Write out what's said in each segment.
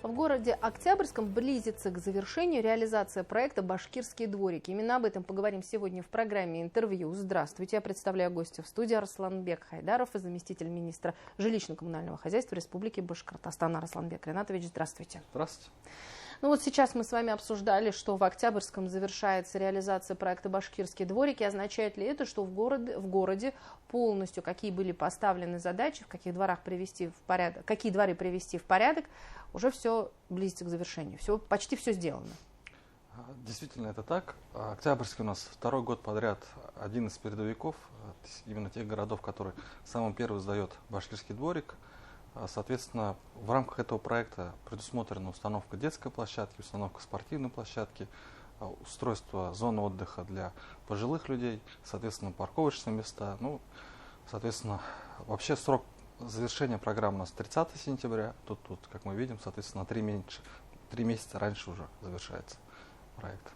В городе Октябрьском близится к завершению реализация проекта «Башкирские дворики». Именно об этом поговорим сегодня в программе «Интервью». Здравствуйте, я представляю гостя в студии Арсланбек Хайдаров, заместитель министра жилищно-коммунального хозяйства Республики Башкортостан. Арсланбек Ринатович, здравствуйте. Здравствуйте. Ну вот сейчас мы с вами обсуждали, что в Октябрьском завершается реализация проекта «Башкирские дворики». Означает ли это, что в городе полностью, какие были поставлены задачи, в каких дворах привести в порядок, какие дворы привести в порядок, уже все близится к завершению, почти все сделано? Действительно, это так. Октябрьский у нас второй год подряд один из передовиков, именно тех городов, который самым первым сдает башкирский дворик. Соответственно, в рамках этого проекта предусмотрена установка детской площадки, установка спортивной площадки, устройство зоны отдыха для пожилых людей, соответственно, парковочные места. Ну, соответственно, вообще срок завершения программы у нас 30 сентября. Тут, как мы видим, соответственно, на 3 месяца раньше уже завершается проект.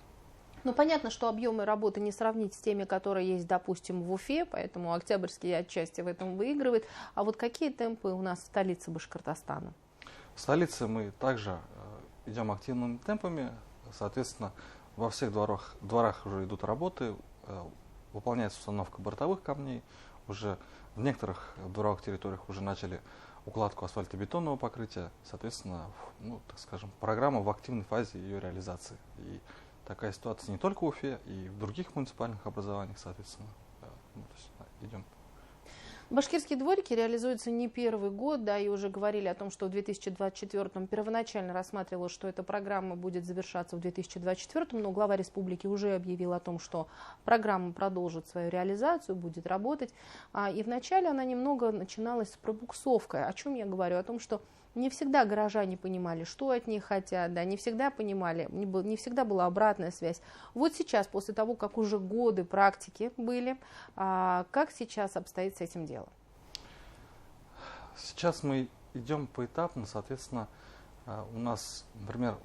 Ну, понятно, что объемы работы не сравнить с теми, которые есть, допустим, в Уфе, поэтому Октябрьский отчасти в этом выигрывает. А вот какие темпы у нас в столице Башкортостана? В столице мы также идем активными темпами. Соответственно, во всех дворах уже идут работы, выполняется установка бортовых камней. Уже в некоторых дворовых территориях уже начали укладку асфальтобетонного покрытия. Соответственно, ну, так скажем, программа в активной фазе ее реализации. И такая ситуация не только в Уфе, и в других муниципальных образованиях, соответственно, идем. Башкирские дворики реализуются не первый год, да, и уже говорили о том, что в 2024-м первоначально рассматривалось, что эта программа будет завершаться в 2024-м, но глава республики уже объявил о том, что программа продолжит свою реализацию, будет работать. И вначале она немного начиналась с пробуксовкой. О чем я говорю? О том, что не всегда горожане понимали, что от них хотят, да, не всегда понимали, не всегда была обратная связь. Вот сейчас, после того, как уже годы практики были, как сейчас обстоит с этим дело? Сейчас мы идем поэтапно, соответственно, у нас, например,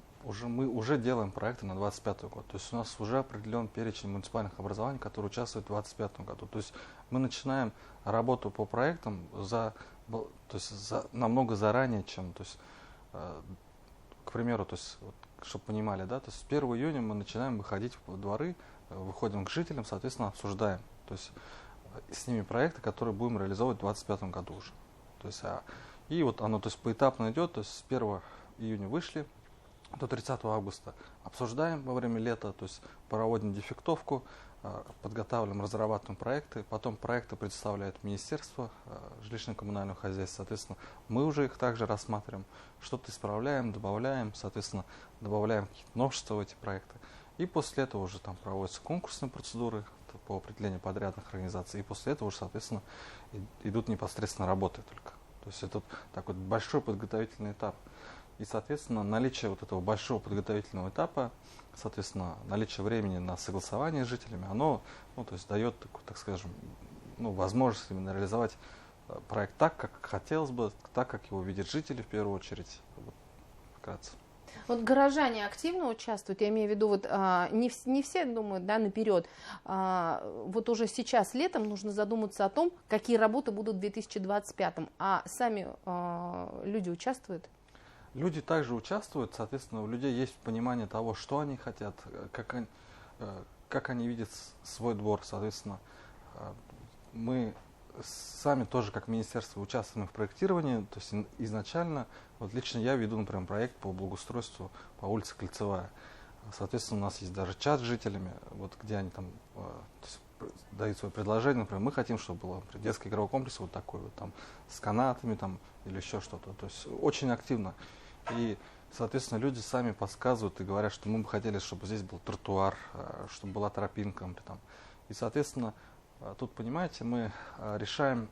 мы уже делаем проекты на 2025 год. То есть у нас уже определен перечень муниципальных образований, которые участвуют в 2025 году. То есть мы начинаем работу по проектам намного заранее, чем, то есть, к примеру, то есть, чтобы понимали, да, то есть с 1 июня мы начинаем выходить в дворы, выходим к жителям, соответственно, обсуждаем, то есть с ними проекты, которые будем реализовывать в 2025 году уже. То есть, и вот оно, то есть, поэтапно идет, то есть с 1 июня вышли, до 30 августа обсуждаем во время лета, то есть проводим дефектовку, подготавливаем, разрабатываем проекты, потом проекты представляет Министерство жилищно-коммунального хозяйства, соответственно, мы уже их также рассматриваем, что-то исправляем, добавляем, соответственно, добавляем какие-то новшества в эти проекты. И после этого уже там проводятся конкурсные процедуры по определению подрядных организаций, и после этого уже, соответственно, идут непосредственно работы только. То есть это такой большой подготовительный этап. И, соответственно, наличие вот этого большого подготовительного этапа, соответственно, наличие времени на согласование с жителями, оно, ну, то есть дает, так скажем, ну, возможность именно реализовать проект так, как хотелось бы, так, как его видят жители в первую очередь. Вот, вкратце. Вот горожане активно участвуют, я имею в виду, вот не все думают, да, наперед. Вот уже сейчас летом нужно задуматься о том, какие работы будут в 2025-м, а сами люди участвуют? Люди также участвуют, соответственно, у людей есть понимание того, что они хотят, как они видят свой двор, соответственно. Мы сами тоже, как министерство, участвуем в проектировании, то есть изначально, вот лично я веду, например, проект по благоустройству по улице Кольцевая. Соответственно, у нас есть даже чат с жителями, вот, где они там дают свои предложения, например, мы хотим, чтобы был, например, детский игровой комплекс вот такой вот, там, с канатами там, или еще что-то, то есть очень активно. И, соответственно, люди сами подсказывают и говорят, что мы бы хотели, чтобы здесь был тротуар, чтобы была тропинка, например, там. И, соответственно, тут, понимаете, мы решаем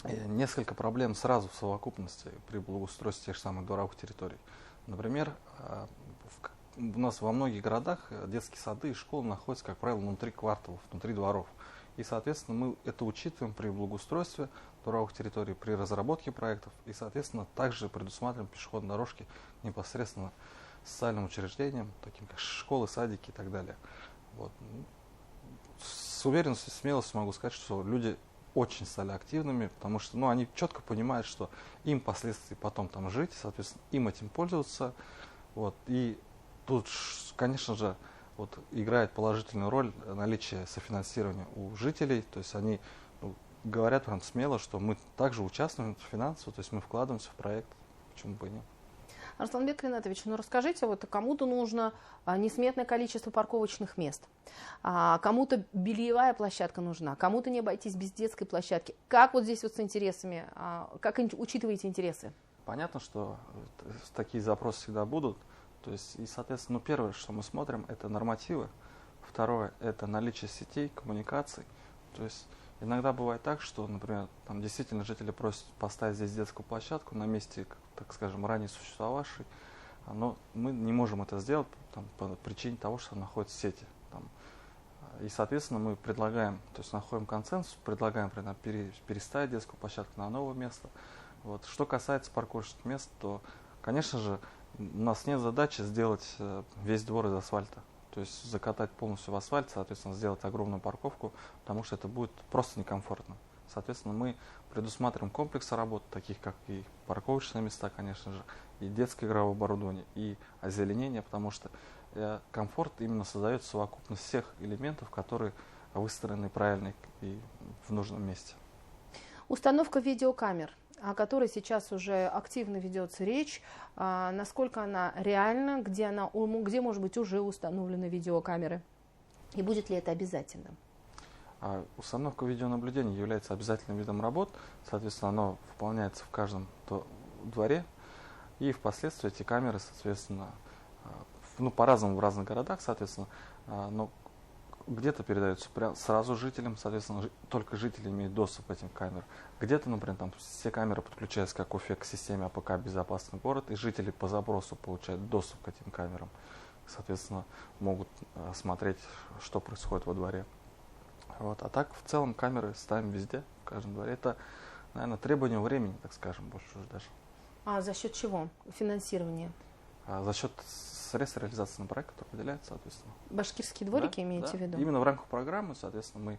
несколько проблем сразу в совокупности при благоустройстве тех же самых дворовых территорий. Например, у нас во многих городах детские сады и школы находятся, как правило, внутри кварталов, внутри дворов. И, соответственно, мы это учитываем при благоустройстве дворовых территорий, при разработке проектов. И, соответственно, также предусматриваем пешеходные дорожки непосредственно социальным учреждениям, таким как школы, садики и так далее. Вот. С уверенностью, смелостью могу сказать, что люди очень стали активными, потому что ну, они четко понимают, что им впоследствии потом там жить, соответственно, им этим пользоваться. Вот. И тут, конечно же, вот, играет положительную роль наличие софинансирования у жителей, то есть они ну, говорят прям смело, что мы также участвуем финансово, то есть мы вкладываемся в проект, почему бы и нет. Арсланбек Ринатович, ну расскажите, вот кому-то нужно несметное количество парковочных мест, кому-то бельевая площадка нужна, кому-то не обойтись без детской площадки. Как вот здесь вот с интересами, как учитываете интересы? Понятно, что такие запросы всегда будут. То есть, и, соответственно, ну, первое, что мы смотрим, это нормативы. Второе, это наличие сетей, коммуникаций. То есть, иногда бывает так, что, например, там действительно жители просят поставить здесь детскую площадку на месте, так скажем, ранее существовавшей, но мы не можем это сделать там, по причине того, что находятся сети. Там. И, соответственно, мы предлагаем, то есть находим консенсус, предлагаем переставить детскую площадку на новое место. Вот. Что касается парковочных мест, то, конечно же, у нас нет задачи сделать весь двор из асфальта. То есть закатать полностью в асфальт, соответственно, сделать огромную парковку, потому что это будет просто некомфортно. Соответственно, мы предусматриваем комплексы работ, таких как и парковочные места, конечно же, и детское игровое оборудование, и озеленение, потому что комфорт именно создает совокупность всех элементов, которые выстроены правильно и в нужном месте. Установка видеокамер, о которой сейчас уже активно ведется речь, насколько она реальна, где, может быть, уже установлены видеокамеры, и будет ли это обязательным? Установка видеонаблюдения является обязательным видом работ, соответственно, оно выполняется в каждом дворе, и впоследствии эти камеры, соответственно, ну, по-разному в разных городах, соответственно, но где-то передаются сразу жителям, соответственно, только жители имеют доступ к этим камерам. Где-то, например, там все камеры подключаются как ОФЕК к системе АПК «Безопасный город», и жители по запросу получают доступ к этим камерам. Соответственно, могут смотреть, что происходит во дворе. Вот. А так, в целом, камеры ставим везде, в каждом дворе. Это, наверное, требование времени, так скажем, больше уже даже. А за счет чего финансирование? За счет средств реализации на проект, который выделяется, соответственно. Башкирские дворики, да, имеете в виду? Именно в рамках программы, соответственно, мы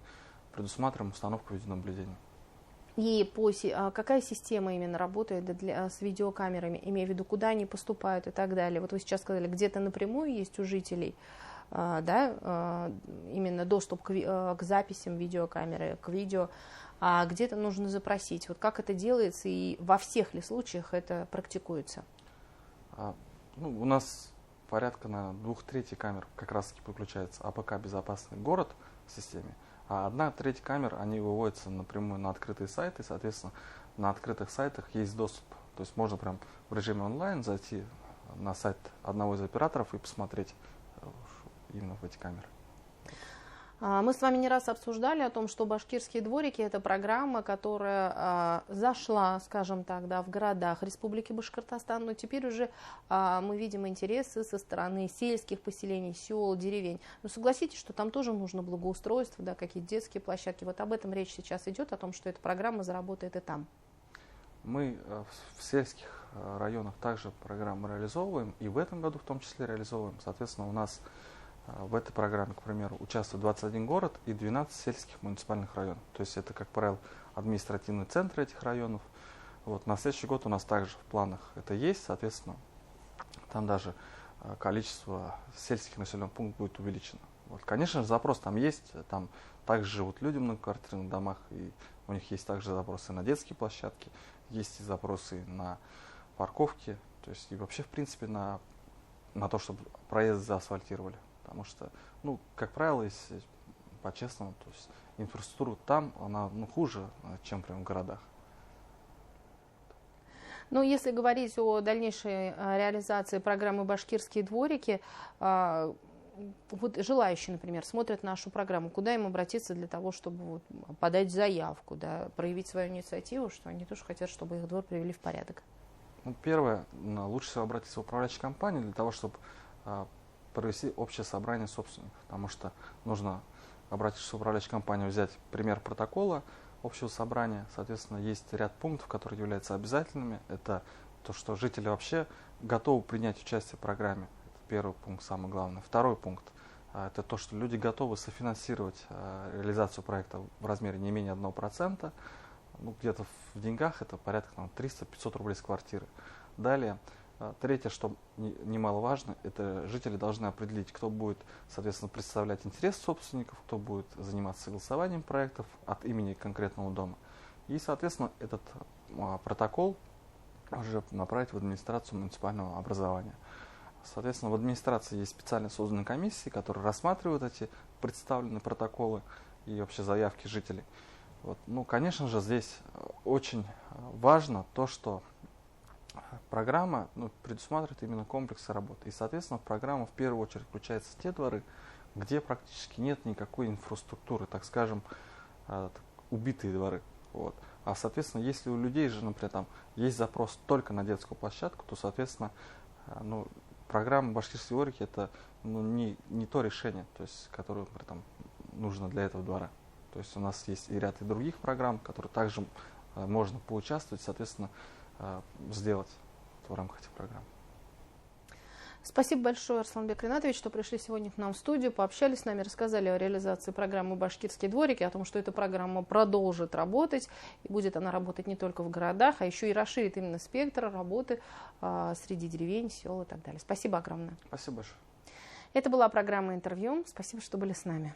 предусматриваем установку видеонаблюдения. И какая система именно работает с видеокамерами, имея в виду, куда они поступают и так далее? Вот вы сейчас сказали, где-то напрямую есть у жителей, да, именно доступ к записям видеокамеры, к видео, а где-то нужно запросить. Вот как это делается и во всех ли случаях это практикуется? Ну, у нас порядка на 2/3 камер как раз таки подключается АПК «Безопасный город» в системе, а 1/3 камер, они выводятся напрямую на открытые сайты, соответственно, на открытых сайтах есть доступ. То есть можно прям в режиме онлайн зайти на сайт одного из операторов и посмотреть именно в эти камеры. Мы с вами не раз обсуждали о том, что «Башкирские дворики» – это программа, которая зашла, скажем так, да, в городах Республики Башкортостан, но теперь уже мы видим интересы со стороны сельских поселений, сел, деревень. Но согласитесь, что там тоже нужно благоустройство, да, какие-то детские площадки. Вот об этом речь сейчас идет, о том, что эта программа заработает и там. Мы в сельских районах также программу реализовываем, и в этом году в том числе реализовываем. Соответственно, у нас в этой программе, к примеру, участвует 21 город и 12 сельских муниципальных районов. То есть это, как правило, административные центры этих районов. Вот. На следующий год у нас также в планах это есть, соответственно, там даже количество сельских населенных пунктов будет увеличено. Вот. Конечно же, запрос там есть, там также живут люди в многоквартирных домах, и у них есть также запросы на детские площадки, есть и запросы на парковки, то есть и вообще, в принципе, на то, чтобы проезд заасфальтировали. Потому что, ну, как правило, если по-честному, то есть инфраструктура там, она хуже, чем прямо в городах. Ну, если говорить о дальнейшей реализации программы «Башкирские дворики», вот желающие, например, смотрят нашу программу, куда им обратиться для того, чтобы вот подать заявку, да, проявить свою инициативу, что они тоже хотят, чтобы их двор привели в порядок? Ну, первое, лучше всего обратиться в управляющую компанию для того, чтобы провести общее собрание собственников, потому что нужно обратиться в управляющую компанию, взять пример протокола общего собрания. Соответственно, есть ряд пунктов, которые являются обязательными. Это то, что жители вообще готовы принять участие в программе. Это первый пункт, самый главный. Второй пункт. Это то, что люди готовы софинансировать реализацию проекта в размере не менее 1%. Ну, где-то в деньгах это порядка 300-500 рублей с квартиры. Далее, третье, что немаловажно, это жители должны определить, кто будет, соответственно, представлять интерес собственников, кто будет заниматься согласованием проектов от имени конкретного дома. И, соответственно, этот протокол уже направить в администрацию муниципального образования. Соответственно, в администрации есть специально созданные комиссии, которые рассматривают эти представленные протоколы и вообще заявки жителей. Вот. Ну, конечно же, здесь очень важно то, что программа предусматривает именно комплексы работы. И, соответственно, в программу в первую очередь включаются те дворы, где практически нет никакой инфраструктуры, так скажем, убитые дворы. Вот. А, соответственно, если у людей же, например, там есть запрос только на детскую площадку, то, соответственно, программа башкирской дворики это не то решение, то есть, которое, например, там, нужно для этого двора. То есть у нас есть и ряд и других программ, которые также можно поучаствовать, соответственно, сделать в рамках этих программ. Спасибо большое, Арсланбек Ринатович, что пришли сегодня к нам в студию, пообщались с нами, рассказали о реализации программы «Башкирские дворики», о том, что эта программа продолжит работать, и будет она работать не только в городах, а еще и расширит именно спектр работы среди деревень, сел и так далее. Спасибо огромное. Спасибо большое. Это была программа «Интервью». Спасибо, что были с нами.